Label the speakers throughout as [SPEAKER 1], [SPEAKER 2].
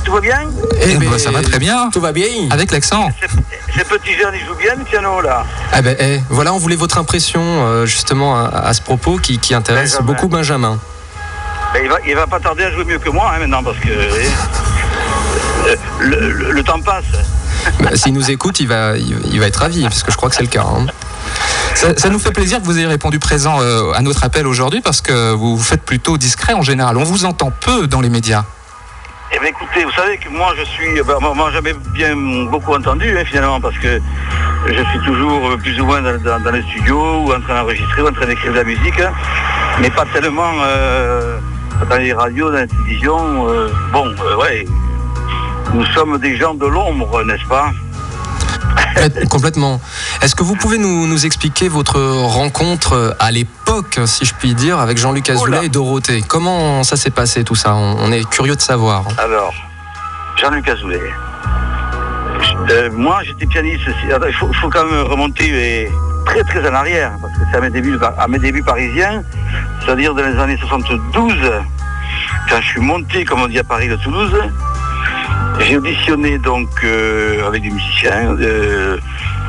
[SPEAKER 1] Tout va bien?
[SPEAKER 2] Ça va très bien.
[SPEAKER 3] Tout va bien.
[SPEAKER 2] Avec l'accent.
[SPEAKER 1] Ces petits jeunes, ils jouent bien le piano là.
[SPEAKER 3] Voilà, on voulait votre impression justement à ce propos qui intéresse beaucoup Benjamin.
[SPEAKER 1] Il va pas tarder à jouer mieux que moi maintenant parce que le temps passe.
[SPEAKER 3] S'il nous écoute, il va être ravi parce que je crois que c'est le cas.
[SPEAKER 2] Ça nous fait plaisir que vous ayez répondu présent à notre appel aujourd'hui parce que vous vous faites plutôt discret en général. On vous entend peu dans les médias.
[SPEAKER 1] Eh bien écoutez, vous savez que moi je suis, moi j'avais bien beaucoup entendu finalement parce que je suis toujours plus ou moins dans le studio ou en train d'enregistrer ou en train d'écrire de la musique, mais pas tellement dans les radios, dans la télévision. Nous sommes des gens de l'ombre, n'est-ce pas?
[SPEAKER 3] Complètement. Est-ce que vous pouvez nous expliquer votre rencontre à l'époque, si je puis dire, avec Jean-Luc Azoulay et Dorothée? Comment ça s'est passé tout ça? On est curieux de savoir.
[SPEAKER 1] Alors, Jean-Luc Azoulay. Moi, j'étais pianiste. Il faut quand même remonter très très en arrière, parce que c'est à mes débuts parisiens, c'est-à-dire dans les années 72, quand je suis monté, comme on dit à Paris de Toulouse. J'ai auditionné donc avec des musiciens,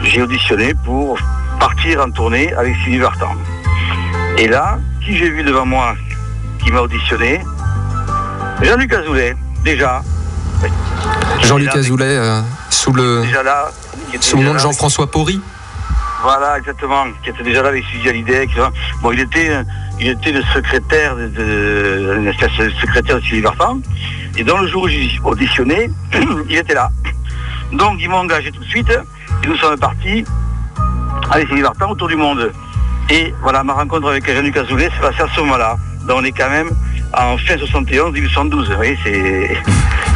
[SPEAKER 1] j'ai auditionné pour partir en tournée avec Sylvie Vartan. Et là, qui j'ai vu devant moi qui m'a auditionné? Jean-Luc Azoulay, déjà.
[SPEAKER 3] Jean-Luc Azoulay, sous le nom de Jean-François Porry.
[SPEAKER 1] Voilà, exactement, qui était déjà là avec Suzy Hallyday. Bon, il était le secrétaire de Sylvie Vartan. Et dans le jour où j'ai auditionné, il était là. Donc ils m'ont engagé tout de suite et nous sommes partis avec Sylvie Vartan autour du monde. Et voilà, ma rencontre avec Jean-Luc Azoulay s'est passée à ce moment-là. Donc on est quand même en fin 71, début 72. Vous voyez, c'est...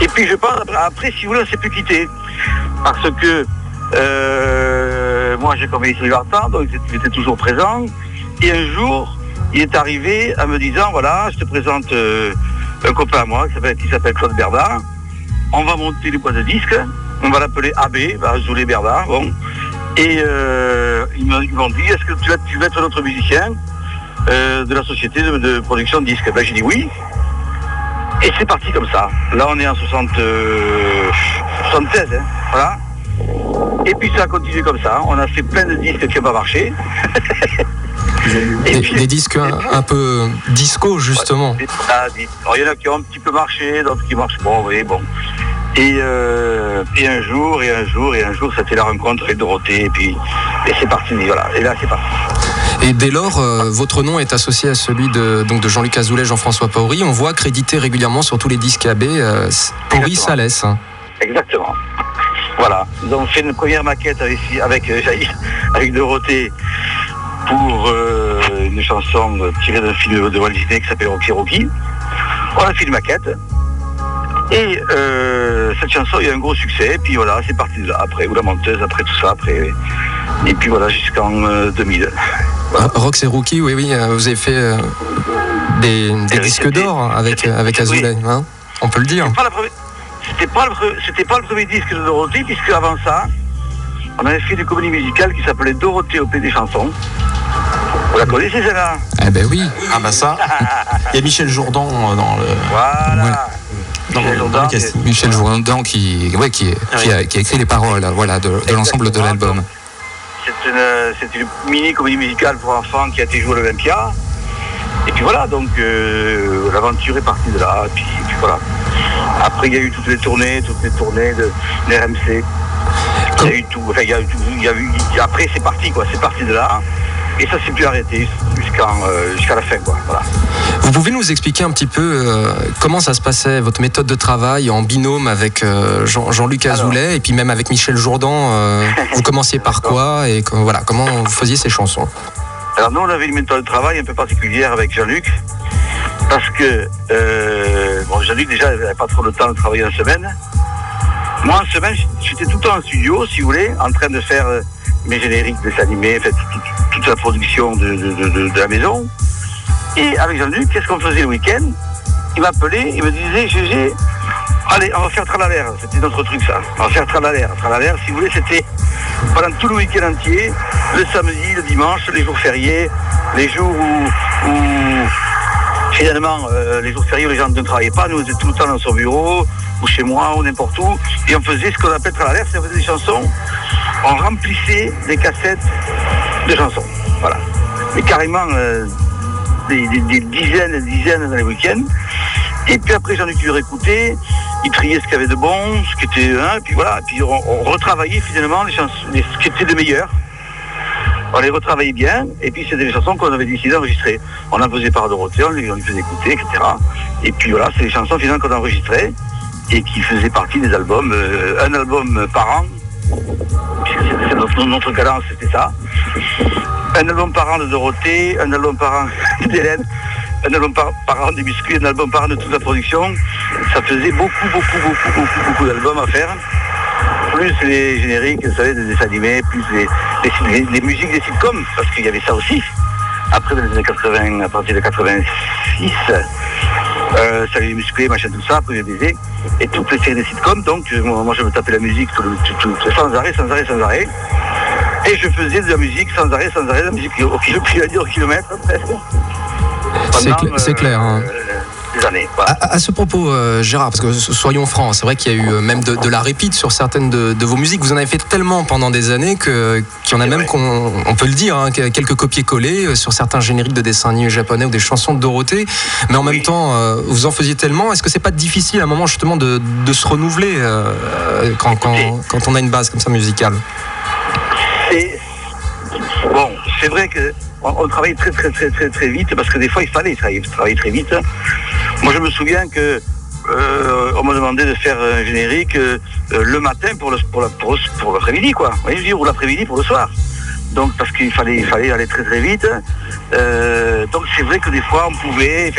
[SPEAKER 1] Et puis je pense, après, si vous voulez, on s'est plus quitté. Parce que moi j'ai connu Sylvie Vartan, donc il était toujours présent. Et un jour, il est arrivé en me disant, voilà, je te présente... un copain à moi qui s'appelle Claude Berdard. On va monter les boîtes de disques. On va l'appeler AB, Azoulay Berdard. Bon. Et ils m'ont dit, est-ce que tu veux être notre musicien de la société de production de disques? J'ai dit oui. Et c'est parti comme ça. Là, on est en 76. Voilà. Et puis ça a continué comme ça. On a fait plein de disques qui n'ont pas marché.
[SPEAKER 3] Des disques un peu disco, justement.
[SPEAKER 1] Alors, il y en a qui ont un petit peu marché, d'autres qui marchent pas, oui, bon. Et un jour, c'était la rencontre avec Dorothée, et c'est parti, voilà. Et là, c'est parti.
[SPEAKER 3] Et dès lors, votre nom est associé à celui de Jean-Luc Azoulay, Jean-François Porry. On voit crédité régulièrement sur tous les disques AB, Porry Salès.
[SPEAKER 1] Exactement. Voilà. Nous avons fait une première maquette avec Dorothée, pour une chanson tirée d'un film de Walt Disney qui s'appelle Rocky Rocky. On a fait une maquette. Et cette chanson, il y a un gros succès. Et puis voilà, c'est parti de là. Après, ou la menteuse, après tout ça, après. Et puis voilà, jusqu'en 2000. Voilà.
[SPEAKER 3] Rox et Rookie, oui, vous avez fait des disques d'or avec Azoulay, oui. Hein, on peut le dire.
[SPEAKER 1] C'était pas le premier disque de Dorothée, puisque avant ça, on avait fait des comédies musicales qui s'appelaient Dorothée au Pays des chansons. Vous la connaissez celle-là?
[SPEAKER 2] Eh ben oui.
[SPEAKER 4] Ah bah ça. Il y a Michel Jourdan dans le...
[SPEAKER 1] Voilà.
[SPEAKER 2] Michel Jourdan qui a écrit les paroles de l'ensemble de l'album.
[SPEAKER 1] C'est une mini comédie musicale pour enfants qui a été jouée à l'Olympia. Et puis voilà, donc l'aventure est partie de là. Et puis voilà. Après il y a eu toutes les tournées de l'RMC. Il y a eu tout. Enfin, après c'est parti quoi. C'est parti de là. Et ça s'est plus arrêté jusqu'à la fin, quoi. Voilà.
[SPEAKER 3] Vous pouvez nous expliquer un petit peu comment ça se passait, votre méthode de travail en binôme avec Jean-Luc Azoulay et puis même avec Michel Jourdan. Vous commenciez par quoi et comment vous faisiez ces chansons?
[SPEAKER 1] Alors nous, on avait une méthode de travail un peu particulière avec Jean-Luc parce que Jean-Luc déjà n'avait pas trop le temps de travailler en semaine. Moi, en semaine, j'étais tout le temps en studio, si vous voulez, en train de faire mes génériques, dessins animés, en fait, toute la production de la maison. Et avec Jean-Luc, qu'est-ce qu'on faisait le week-end? Il m'appelait, il me disait, GG, allez, on va faire Tralalaire. C'était notre truc, ça. On va faire Tralalaire. Tralalaire, si vous voulez, c'était pendant tout le week-end entier, le samedi, le dimanche, les jours fériés, les jours où finalement, les jours fériés, les gens ne travaillaient pas. Nous, on était tout le temps dans son bureau. ou chez moi, ou n'importe où, et on faisait ce qu'on appelle Tralalère, c'est on faisait des chansons, on remplissait des cassettes de chansons, voilà. Mais carrément des dizaines dans les week-ends. Et puis après, Jean-Luc lui réécoutait, il triait ce qu'il y avait de bon, ce qui était et puis voilà, et puis on retravaillait finalement les chansons, ce qui était de meilleur. On les retravaillait bien, et puis c'était des chansons qu'on avait décidé d'enregistrer. On en faisait par Dorothée, on lui faisait écouter, etc. Et puis voilà, c'est les chansons finalement qu'on enregistrait et qui faisaient partie des albums, un album par an, puisque c'est notre cadence, c'était ça. Un album par an de Dorothée, un album par an d'Hélène, un album par an des Biscuits, un album par an de toute la production. Ça faisait beaucoup d'albums à faire. Plus les génériques, vous savez, des dessins animés, plus les musiques des sitcoms, parce qu'il y avait ça aussi. Après, dans les années 80, à partir de 86, ça les musclés, machin, tout ça, Premier baiser, et toutes les séries des sitcoms. Donc, moi, je me tapais la musique sans arrêt. Et je faisais de la musique sans arrêt, de la musique au kilomètre, presque.
[SPEAKER 3] C'est clair. Hein.
[SPEAKER 1] Des années. Voilà.
[SPEAKER 3] À ce propos, Gérard, parce que soyons francs, c'est vrai qu'il y a eu même de la répite sur certaines de vos musiques. Vous en avez fait tellement pendant des années qu'il y en a même on peut le dire, hein, quelques copier-coller sur certains génériques de dessins animés japonais ou des chansons de Dorothée. Mais en même temps, vous en faisiez tellement. Est-ce que c'est pas difficile à un moment justement de se renouveler quand on a une base comme ça musicale?
[SPEAKER 1] Bon, c'est vrai que on travaille très vite parce que des fois il fallait travailler très vite. Moi je me souviens que on m'a demandé de faire un générique le matin pour l'après-midi, quoi. Vous voyez, ou l'après-midi pour le soir. Donc parce qu'il fallait aller très vite. Donc c'est vrai que des fois on pouvait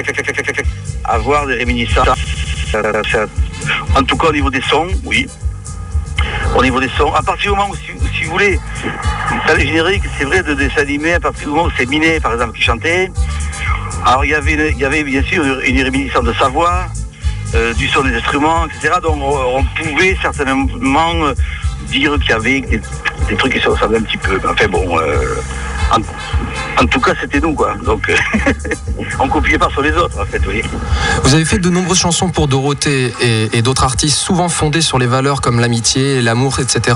[SPEAKER 1] avoir des réminiscences. En tout cas au niveau des sons, oui. Au niveau des sons, à partir du moment où, si vous voulez, dans les génériques, c'est vrai, de dessins animés, à partir du moment où c'est Minet, par exemple, qui chantait, alors il y avait bien sûr une réminiscence de sa voix, du son des instruments, etc. Donc on pouvait certainement dire qu'il y avait des trucs qui se ressemblaient un petit peu. Enfin bon, en tout cas, c'était nous, quoi. Donc, on copiait pas sur les autres, en fait, oui.
[SPEAKER 3] Vous avez fait de nombreuses chansons pour Dorothée et d'autres artistes, souvent fondées sur les valeurs comme l'amitié, l'amour, etc.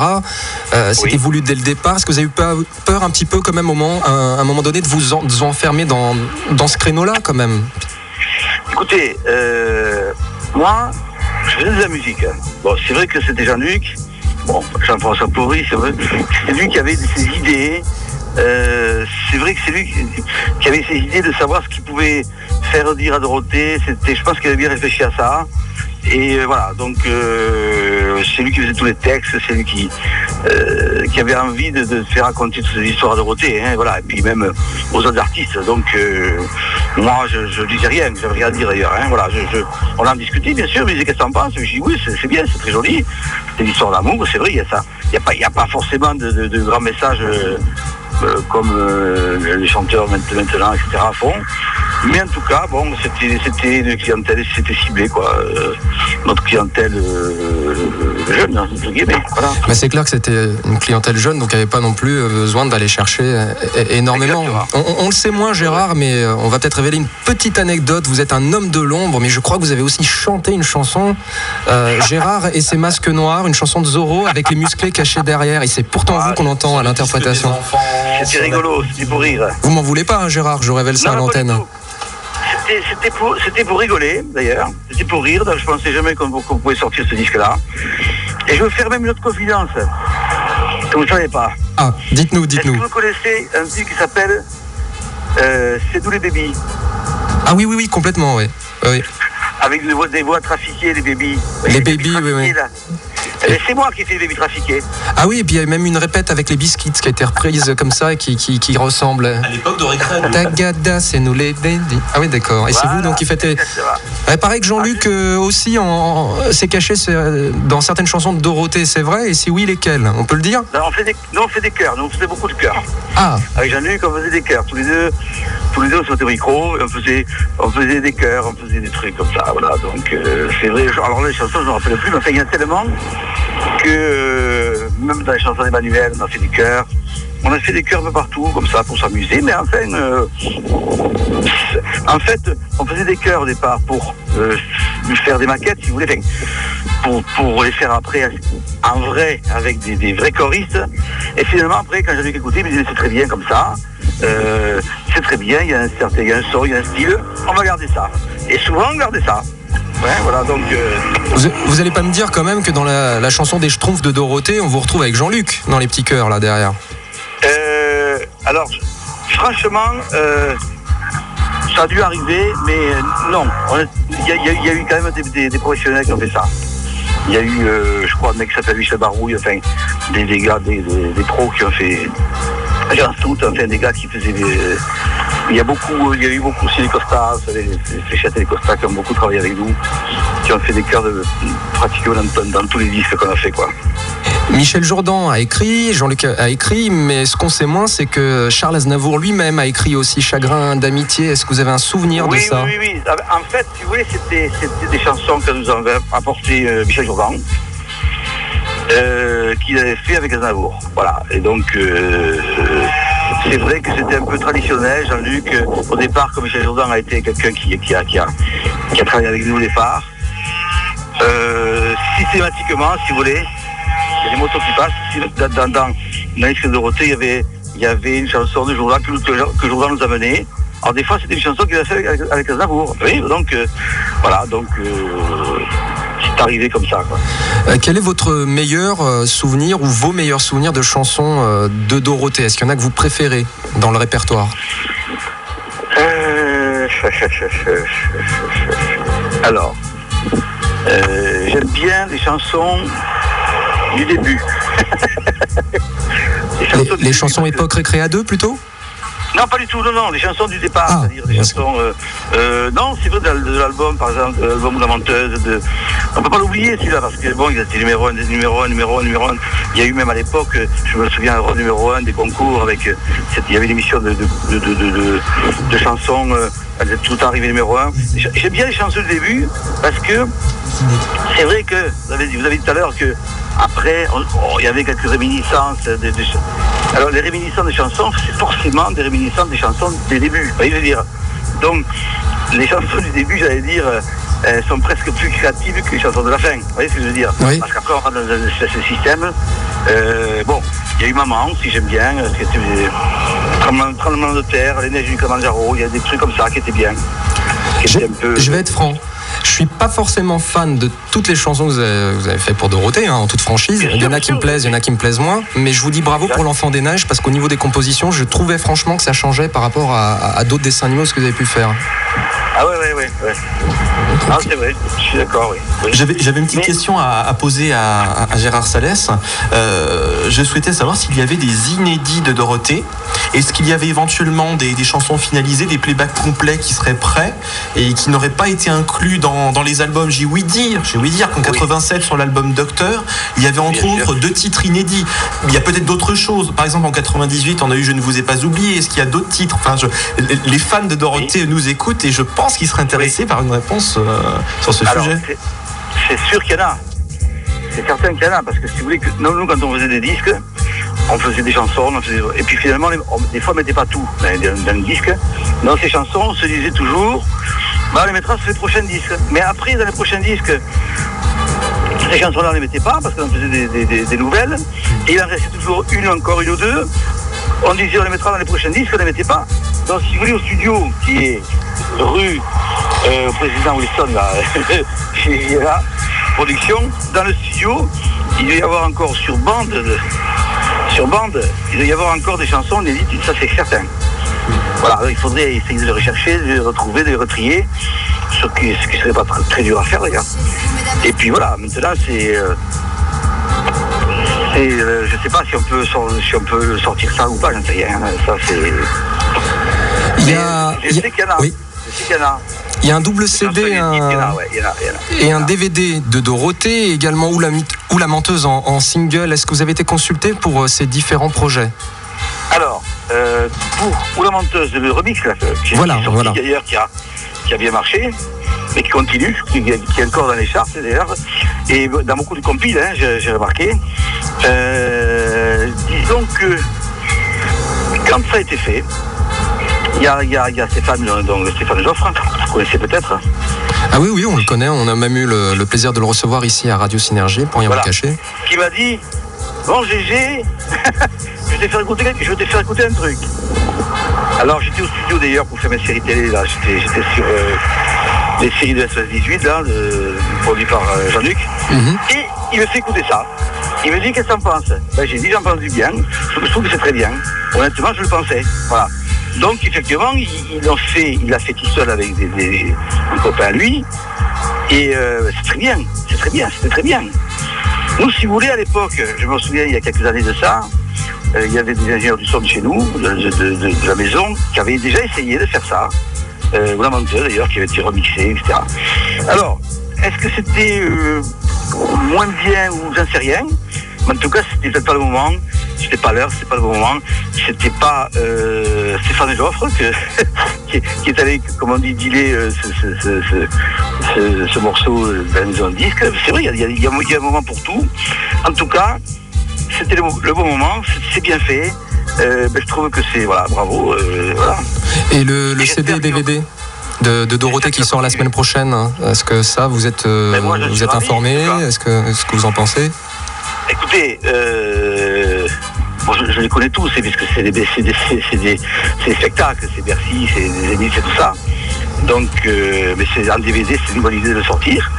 [SPEAKER 3] C'était voulu dès le départ. Est-ce que vous avez eu peur un petit peu, quand même, à un moment donné, de vous enfermer dans ce créneau-là, quand même?
[SPEAKER 1] Écoutez, moi, je faisais de la musique. Bon, c'est vrai que c'était Jean-Luc. Bon, Jean-François Porry, c'est vrai. C'est lui qui avait ses idées. C'est vrai que c'est lui qui avait ces idées de savoir ce qu'il pouvait faire dire à Dorothée. Je pense qu'il avait bien réfléchi à ça. Et voilà, donc c'est lui qui faisait tous les textes, c'est lui qui avait envie de faire raconter toutes ces histoires à Dorothée, hein, voilà, et puis même aux autres artistes. Donc moi je disais rien, j'avais rien à dire d'ailleurs, hein, voilà, on en discutait bien sûr, mais qu'est-ce que t'en penses? Je dis oui, c'est bien, c'est très joli, c'est l'histoire d'amour, c'est vrai, il y a ça. Il n'y a pas forcément de grands messages comme les chanteurs maintenant, etc. font. Mais en tout cas, bon, c'était une clientèle, c'était ciblé, quoi. Notre clientèle jeune, entre guillemets. Voilà.
[SPEAKER 3] Mais c'est clair que c'était une clientèle jeune, donc il n'y avait pas non plus besoin d'aller chercher énormément. On le sait moins, Gérard, mais on va peut-être révéler une petite anecdote. Vous êtes un homme de l'ombre, mais je crois que vous avez aussi chanté une chanson, Gérard et ses masques noirs, une chanson de Zorro avec les musclés cachés derrière. Et c'est pourtant vous qu'on entend à l'interprétation.
[SPEAKER 1] C'était rigolo, c'était pour rire.
[SPEAKER 3] Vous m'en voulez pas, hein, Gérard, je révèle ça à l'antenne.
[SPEAKER 1] C'était pour rigoler, d'ailleurs. C'était pour rire, donc je pensais jamais qu'on pouvait sortir ce disque-là. Et je vais vous faire même une autre confidence, que vous ne savez pas.
[SPEAKER 3] Ah, dites-nous.
[SPEAKER 1] Est-ce que vous connaissez un film qui s'appelle C'est d'où les bébés?
[SPEAKER 3] Ah oui, complètement, oui.
[SPEAKER 1] Avec des voix trafiquées, les bébés.
[SPEAKER 3] Les bébés, oui.
[SPEAKER 1] C'est moi qui ai fait les bébés trafiqués.
[SPEAKER 3] Ah oui, et puis il y a même une répète avec les Biscuits qui a été reprise comme ça et qui ressemble.
[SPEAKER 4] À l'époque de Récré.
[SPEAKER 3] Tagada, c'est nous les bébés. Ah oui, d'accord. Et voilà, c'est vous donc qui faites. Pareil que Jean-Luc aussi s'est caché dans certaines chansons de Dorothée, c'est vrai? Et si oui, lesquelles? On peut le dire?
[SPEAKER 1] On fait des chœurs, nous on faisait beaucoup de chœurs.
[SPEAKER 3] Ah.
[SPEAKER 1] Avec Jean-Luc, on faisait des chœurs. Tous les deux on sortait au micro, on faisait des chœurs, on faisait des trucs comme ça, voilà. Donc c'est vrai, alors les chansons, je ne me rappelle plus, mais enfin, il y en a tellement que même dans les chansons d'Emmanuel, on a fait des chœurs. on a fait des chœurs un peu partout, comme ça, pour s'amuser, mais enfin, en fait, on faisait des chœurs au départ pour faire des maquettes, si vous voulez, pour les faire après en vrai, avec des vrais choristes. Et finalement, après, quand j'avais écouté, il me disait, c'est très bien comme ça, c'est très bien, il y a un certain, il y a un son, il y a un style, on va garder ça. Et souvent, on gardait ça. Ouais, voilà, donc...
[SPEAKER 3] Vous allez pas me dire quand même que dans la chanson des Schtroumpfs de Dorothée, on vous retrouve avec Jean-Luc dans les petits chœurs là derrière.
[SPEAKER 1] Alors, franchement, ça a dû arriver, mais non. Il y a eu quand même des professionnels qui ont fait ça. Il y a eu, je crois, un mec qui s'appelle Michel Barouille, enfin, des gars, des pros qui ont fait... Jean Stout, enfin, des gars qui faisaient des... Il y a eu beaucoup aussi les Costas, les Châteaux et les Costas qui ont beaucoup travaillé avec nous, qui ont fait des chœurs pratiquement dans tous les disques qu'on a fait, quoi.
[SPEAKER 3] Michel Jourdan a écrit, Jean-Luc a écrit, mais ce qu'on sait moins, c'est que Charles Aznavour lui-même a écrit aussi Chagrin d'amitié. Est-ce que vous avez un souvenir de ça ?
[SPEAKER 1] Oui. En fait, si vous voulez, c'était des chansons que nous avait apportées Michel Jourdan, qu'il avait fait avec Aznavour. Voilà. Et donc, c'est vrai que c'était un peu traditionnel. Jean-Luc, au départ, comme Michel Jourdan a été quelqu'un qui a travaillé avec nous au départ, systématiquement, si vous voulez, il y a des motos qui passent. Dans l'Isque de Dorothée, il y avait une chanson de Jourdan que Jourdan nous a menée. Alors des fois, c'était une chanson qu'il a fait avec Aznavour. Oui, donc voilà, donc c'est arrivé comme ça, quoi.
[SPEAKER 3] Quel est votre meilleur souvenir ou vos meilleurs souvenirs de chansons de Dorothée ? Est-ce qu'il y en a que vous préférez dans le répertoire ?
[SPEAKER 1] Alors, j'aime bien les chansons du début.
[SPEAKER 3] Les chansons époque récré à 2 plutôt ?
[SPEAKER 1] Non, pas du tout, non, les chansons du départ, c'est-à-dire des chansons... non, c'est vrai, de l'album, par exemple, de l'album La Menteuse, on peut pas l'oublier, celui-là, parce que, bon, il a été numéro 1. Il y a eu même à l'époque, je me souviens, numéro 1 des concours, avec... il y avait une émission de chansons, tout arrivé numéro 1. J'aime bien les chansons du début, parce que c'est vrai que, vous avez dit tout à l'heure que après, il y avait quelques réminiscences. Alors, les réminiscences des chansons, c'est forcément des réminiscences des chansons des débuts. Vous voyez, je veux dire. Donc, les chansons du début, j'allais dire, sont presque plus créatives que les chansons de la fin. Vous voyez ce que je veux dire ?
[SPEAKER 3] Oui.
[SPEAKER 1] Parce qu'après, on rentre dans ce système. Bon, il y a eu Maman aussi, j'aime bien. C'était Tremblement de terre, Les neiges du Kilimanjaro, il y a des trucs comme ça qui étaient bien.
[SPEAKER 3] Je vais être franc. Je suis pas forcément fan de toutes les chansons que vous avez fait pour Dorothée, en toute franchise. Il y en a qui me plaisent, il y en a qui me plaisent moins. Mais je vous dis bravo pour l'Enfant des Neiges, parce qu'au niveau des compositions, je trouvais franchement que ça changeait par rapport à d'autres dessins animaux, ce que vous avez pu faire.
[SPEAKER 1] Ah ouais. Ah, c'est vrai, je suis d'accord, oui.
[SPEAKER 4] J'avais une petite question à poser à Gérard Salès. Je souhaitais savoir s'il y avait des inédits de Dorothée. Est-ce qu'il y avait éventuellement des chansons finalisées, des playbacks complets qui seraient prêts et qui n'auraient pas été inclus dans les albums ? J'ai ouï dire qu'en 87, sur l'album Docteur, il y avait entre autres 2 titres inédits. Il y a peut-être d'autres choses. Par exemple, en 98, on a eu Je ne vous ai pas oublié. Est-ce qu'il y a d'autres titres ? Enfin, les fans de Dorothée nous écoutent et je pense qu'ils seraient intéressés par une réponse sur ce sujet.
[SPEAKER 1] C'est sûr qu'il y en a. C'est certain qu'il y en a, parce que si vous voulez, nous, quand on faisait des disques, on faisait des chansons, et puis finalement, des fois, on ne mettait pas tout dans le disque. Dans ces chansons, on se disait toujours, on les mettra sur les prochains disques. Mais après, dans les prochains disques, ces chansons-là, on ne les mettait pas, parce qu'on faisait des nouvelles, et il en restait toujours une ou deux. On disait, on les mettra dans les prochains disques, on ne les mettait pas. Donc, si vous voulez, au studio, qui est rue président Wilson, là, chez la production, dans le studio, il doit y avoir encore sur bande, il doit y avoir encore des chansons inédites, ça c'est certain. Voilà, alors il faudrait essayer de les rechercher, de les retrouver, de les retrier, ce qui serait pas très dur à faire d'ailleurs. Et puis voilà, maintenant c'est... je sais pas si on peut sortir ça ou pas, j'en sais rien. Ça c'est... Je sais qu'il y en a.
[SPEAKER 3] Oui.
[SPEAKER 1] Je sais qu'il y en a.
[SPEAKER 3] Il y a un double CD et un DVD de Dorothée, et également Ou la Menteuse en single. Est-ce que vous avez été consulté pour ces différents projets ?
[SPEAKER 1] Alors, pour Ou la Menteuse, le remix là, qui est sorti d'ailleurs, qui a bien marché, mais qui continue, qui est encore dans les charts d'ailleurs, et dans beaucoup de compiles, j'ai remarqué. Disons que quand ça a été fait, il y a Stéphane, donc Stéphane Joffre, vous connaissez peut-être.
[SPEAKER 3] Ah oui, on le connaît, on a même eu le plaisir de le recevoir ici à Radio Synergie, pour rien vous cacher.
[SPEAKER 1] Qui m'a dit, bon Gégé, je vais te faire écouter un truc. Alors j'étais au studio d'ailleurs pour faire mes séries télé, là, j'étais sur les séries de SOS18, là, produit par Jean-Luc, et il me fait écouter ça. Il me dit, qu'est-ce que t'en penses? Ben, j'ai dit, j'en pense du bien, je trouve que c'est très bien. Honnêtement, je le pensais, voilà. Donc effectivement, il l'a fait tout seul avec des copains à lui, et c'est très bien, c'était très bien. Nous, si vous voulez, à l'époque, je me souviens, il y a quelques années de ça, il y avait des ingénieurs du son de chez nous, de la maison, qui avaient déjà essayé de faire ça, ou la monteuse d'ailleurs, qui avait été remixée, etc. Alors, est-ce que c'était moins bien ou j'en sais rien? Mais en tout cas, c'était peut-être pas le moment, c'était pas l'heure, c'était pas le bon moment, c'était pas Stéphane Joffre qui est allé, comme on dit, dealer ce morceau dans la maison de disque. C'est vrai, il y a un moment pour tout. En tout cas, c'était le bon moment, c'est bien fait. Je trouve que c'est, voilà, bravo. Voilà.
[SPEAKER 3] Et le CD et DVD de Dorothée qui sort la semaine prochaine, est-ce que ça, vous êtes informé? Est-ce que vous en pensez?
[SPEAKER 1] Écoutez, je les connais tous, parce que c'est des spectacles, c'est Bercy, c'est des Zénith, c'est tout ça. Donc, mais c'est en DVD, c'est une bonne idée de le sortir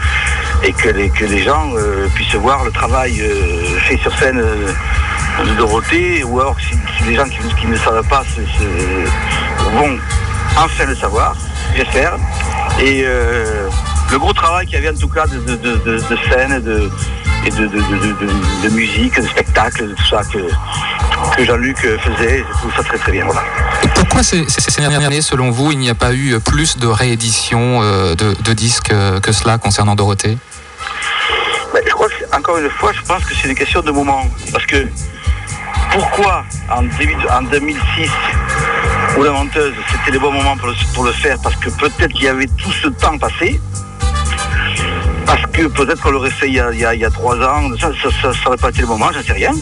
[SPEAKER 1] et que les gens puissent voir le travail fait sur scène de Dorothée, ou alors si les gens qui ne savent pas vont enfin le savoir, j'espère. Et le gros travail qu'il y avait en tout cas de scène et de musique, de spectacle, de tout ça que Jean-Luc faisait, je trouve ça très très bien. Voilà.
[SPEAKER 2] Pourquoi ces dernières années, selon vous, il n'y a pas eu plus de rééditions de disques que cela concernant Dorothée?
[SPEAKER 1] Je crois que, encore une fois, je pense que c'est une question de moment. Parce que pourquoi en 2006, où la menteuse, c'était le bon moment pour le faire, parce que peut-être qu'il y avait tout ce temps passé, parce que peut-être qu'on l'aurait fait il y a 3 ans, ça n'aurait pas été le moment, j'en sais rien.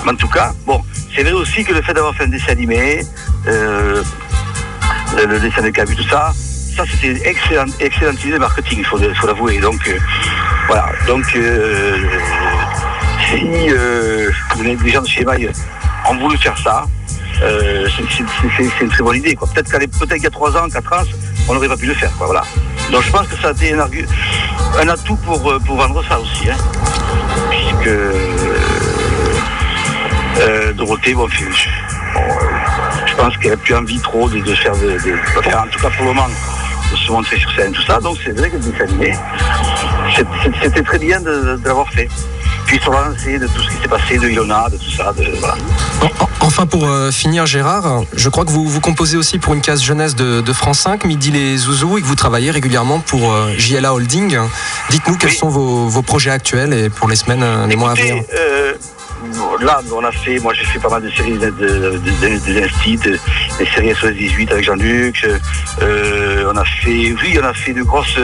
[SPEAKER 1] Mais en tout cas, bon, c'est vrai aussi que le fait d'avoir fait un dessin animé, le dessin de Cabu, tout ça c'était excellente idée de marketing, il faut l'avouer. Donc voilà, donc si les gens de chez Maille ont voulu faire ça, c'est une très bonne idée, quoi. Peut-être qu'il y a 3 ans, 4 ans, on n'aurait pas pu le faire, quoi, voilà. Donc je pense que ça a été un atout pour vendre ça aussi, hein. Puisque Dorothée, je pense qu'elle n'a plus envie trop de faire, en tout cas pour le moment, de se montrer sur scène, tout ça. Donc c'est vrai que le dessin animé, c'était très bien de l'avoir fait. Puis sur lancé de tout ce qui s'est passé, de Ilona, de tout ça, voilà.
[SPEAKER 3] Enfin, pour finir, Gérard, je crois que vous composez aussi pour une case jeunesse de France 5, Midi les Zouzous, et que vous travaillez régulièrement pour JLA Holding. Dites-nous quels sont vos projets actuels et pour les semaines, les mois à venir.
[SPEAKER 1] Là, j'ai fait pas mal de séries des Instits, des séries SOS18 avec Jean-Luc. On a fait de grosses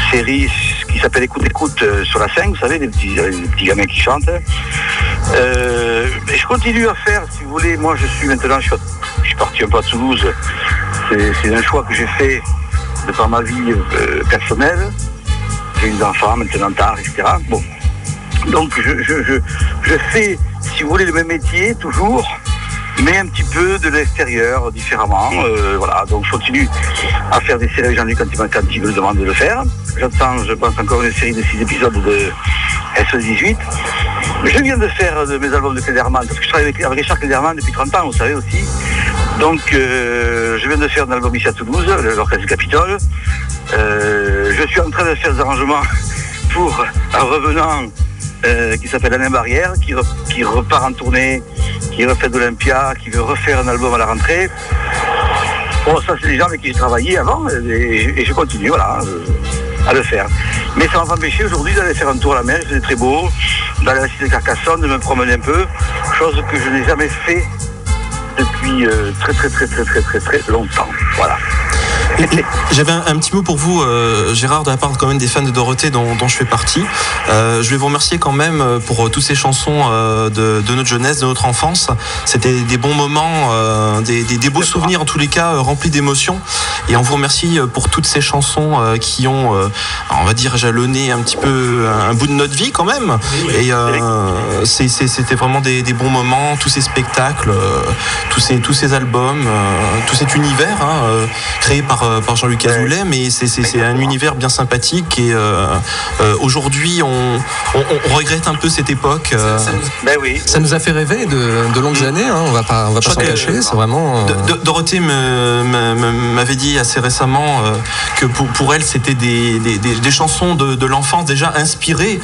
[SPEAKER 1] séries qui s'appellent Écoute sur la 5, vous savez, des petits gamins qui chantent. Je continue à faire, si vous voulez. Moi, je suis parti un peu à Toulouse. C'est un choix que j'ai fait de par ma vie personnelle. J'ai eu des enfants, maintenant tard, etc. Bon. Donc je fais, si vous voulez, le même métier toujours, mais un petit peu de l'extérieur, différemment. Voilà, donc je continue à faire des séries avec Jean-Luc quand il me demande de le faire. J'attends, je pense, encore une série de 6 épisodes de SOS18. Je viens de faire mes albums de Klederman, parce que je travaille avec Richard Klederman depuis 30 ans, vous savez aussi. Donc je viens de faire un album ici à Toulouse, l'Orchestre du Capitole. Je suis en train de faire des arrangements pour un revenant qui s'appelle Alain Barrière, qui repart en tournée, qui refait d'Olympia, qui veut refaire un album à la rentrée. Bon, ça c'est des gens avec qui j'ai travaillé avant, et je continue, voilà, à le faire. Mais ça m'a pas empêché aujourd'hui d'aller faire un tour à la mer, c'était très beau, d'aller à la cité de Carcassonne, de me promener un peu, chose que je n'ai jamais fait depuis très longtemps, voilà.
[SPEAKER 4] J'avais un petit mot pour vous, Gérard, de la part quand même des fans de Dorothée dont je fais partie. Je vais vous remercier quand même pour toutes ces chansons de notre jeunesse, de notre enfance. C'était des bons moments, des beaux souvenirs en tous les cas, remplis d'émotions. Et on vous remercie pour toutes ces chansons qui ont, on va dire, jalonné un petit peu un bout de notre vie quand même. Et c'était vraiment des bons moments, tous ces spectacles, tous ces albums, tout cet univers créé par Jean-Luc Azoulay, mais c'est un univers bien sympathique et aujourd'hui on regrette un peu cette époque.
[SPEAKER 3] Ça nous a fait rêver de longues années, on va pas s'en cacher, c'est vraiment...
[SPEAKER 4] Dorothée m'avait dit assez récemment que pour elle c'était des chansons de l'enfance déjà inspirées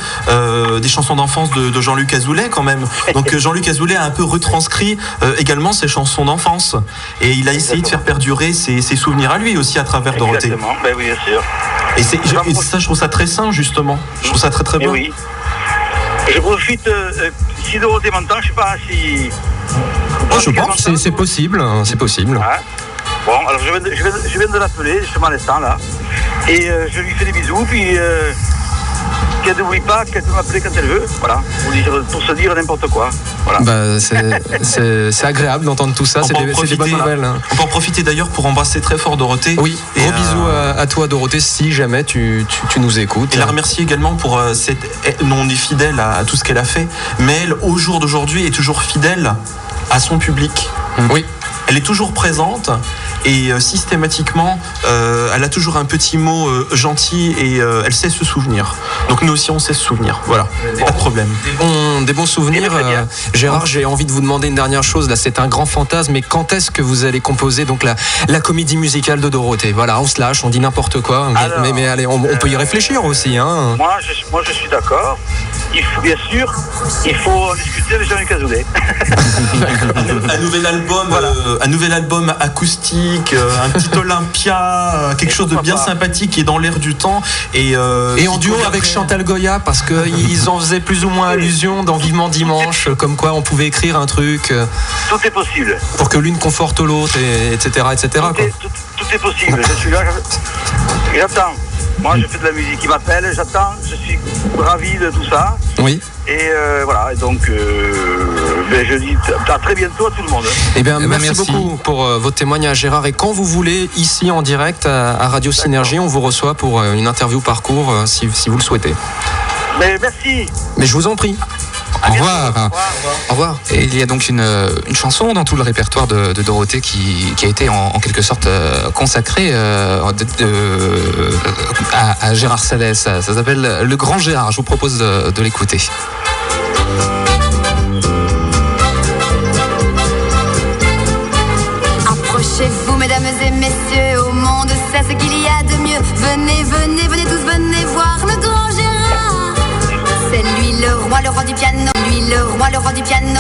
[SPEAKER 4] des chansons d'enfance de Jean-Luc Azoulay quand même. Donc Jean-Luc Azoulay a un peu retranscrit également ses chansons d'enfance et il a essayé de faire perdurer ses souvenirs à lui aussi à travers Dorothée.
[SPEAKER 1] Exactement, oui, bien sûr.
[SPEAKER 4] Et ça, je trouve ça très sain justement. Je trouve ça très très bien.
[SPEAKER 1] Oui. Je profite, si Dorothée m'entend, je ne sais pas si...
[SPEAKER 3] Je pense que c'est possible, c'est possible.
[SPEAKER 1] Ah. Bon, alors je viens de l'appeler justement à l'instant là, et je lui fais des bisous, puis qu'elle n'oublie pas qu'elle peut m'appeler quand elle veut, voilà, pour se dire n'importe quoi. Voilà.
[SPEAKER 3] C'est agréable d'entendre tout ça, c'est des bonnes nouvelles.
[SPEAKER 4] On peut en profiter d'ailleurs pour embrasser très fort Dorothée.
[SPEAKER 3] Oui, gros bisous à toi Dorothée, si jamais tu nous écoutes.
[SPEAKER 4] Et la remercier également pour on est fidèle à tout ce qu'elle a fait, mais elle, au jour d'aujourd'hui, est toujours fidèle à son public.
[SPEAKER 3] Oui.
[SPEAKER 4] Elle est toujours présente et systématiquement, elle a toujours un petit mot gentil et elle sait se souvenir. Donc nous aussi, on sait se souvenir. Voilà, pas de problème.
[SPEAKER 3] Des bons souvenirs. Gérard, j'ai envie de vous demander une dernière chose. Là, c'est un grand fantasme, mais quand est-ce que vous allez composer donc la comédie musicale de Dorothée? Voilà, on se lâche, on dit n'importe quoi. Mais allez, on peut y réfléchir aussi.
[SPEAKER 1] Moi, je suis d'accord. Bien sûr, il faut en discuter avec Jean-Luc Azoulay.
[SPEAKER 4] un nouvel album acoustique, un petit Olympia, quelque chose de bien sympathique qui est dans l'air du temps. Et
[SPEAKER 3] en duo avec Chantal Goya, parce qu'ils en faisaient plus ou moins allusion dans Vivement Dimanche, comme quoi on pouvait écrire un truc.
[SPEAKER 1] Tout est possible.
[SPEAKER 3] Pour que l'une conforte l'autre, etc.
[SPEAKER 1] Tout est possible. Je suis là, j'attends. Moi, je fais de la musique. Il m'appelle, j'attends, je suis ravi de tout ça.
[SPEAKER 3] Oui.
[SPEAKER 1] Et voilà, et donc je dis à très bientôt à tout le monde.
[SPEAKER 3] Eh bien, merci beaucoup pour votre témoignage, Gérard. Et quand vous voulez, ici en direct à Radio Synergie, on vous reçoit pour une interview parcours si vous le souhaitez.
[SPEAKER 1] Mais merci.
[SPEAKER 3] Mais je vous en prie.
[SPEAKER 2] Au revoir.
[SPEAKER 3] Au revoir.
[SPEAKER 2] Et il y a donc une chanson dans tout le répertoire de Dorothée qui a été en quelque sorte consacrée à Gérard Salès. Ça s'appelle Le Grand Gérard. Je vous propose de l'écouter.
[SPEAKER 5] Approchez-vous, mesdames et messieurs, au monde c'est ce qu'il y a de mieux. Venez, venez, venez tous, venez voir le grand Gérard. C'est lui le roi du piano, lui le roi du piano.